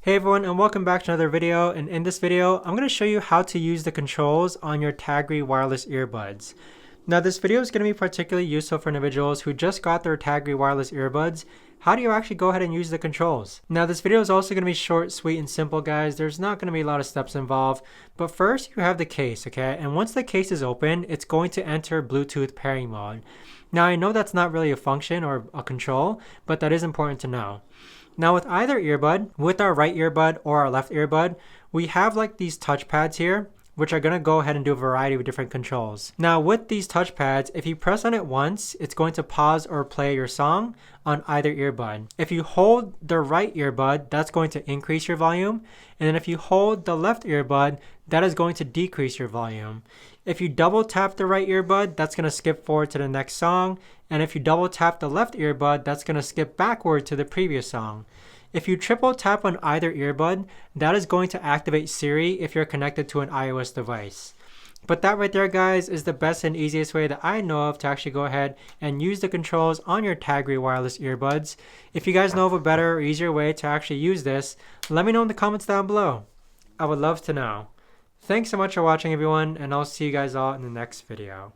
Hey everyone, and welcome back to another video. And in this video, I'm going to show you how to use the controls on your Tagry wireless earbuds. Now this video is going to be particularly useful for individuals who just got their Tagry wireless earbuds. How do you actually go ahead and use the controls? Now this video is also going to be short, sweet, and simple, guys. There's not going to be a lot of steps involved. But first, you have the case, okay? And once the case is open, it's going to enter Bluetooth pairing mode. Now I know that's not really a function or a control, but that is important to know. Now with either earbud, with our right earbud or our left earbud, we have like these touch pads here, which are going to go ahead and do a variety of different controls. Now with these touch pads, if you press on it once, it's going to pause or play your song on either earbud. If you hold the right earbud, that's going to increase your volume. And then if you hold the left earbud, that is going to decrease your volume. If you double tap the right earbud, that's going to skip forward to the next song. And if you double tap the left earbud, that's going to skip backward to the previous song. If you triple tap on either earbud, that is going to activate Siri if you're connected to an iOS device. But that right there, guys, is the best and easiest way that I know of to actually go ahead and use the controls on your Tagry wireless earbuds. If you guys know of a better or easier way to actually use this, let me know in the comments down below. I would love to know. Thanks so much for watching, everyone, and I'll see you guys all in the next video.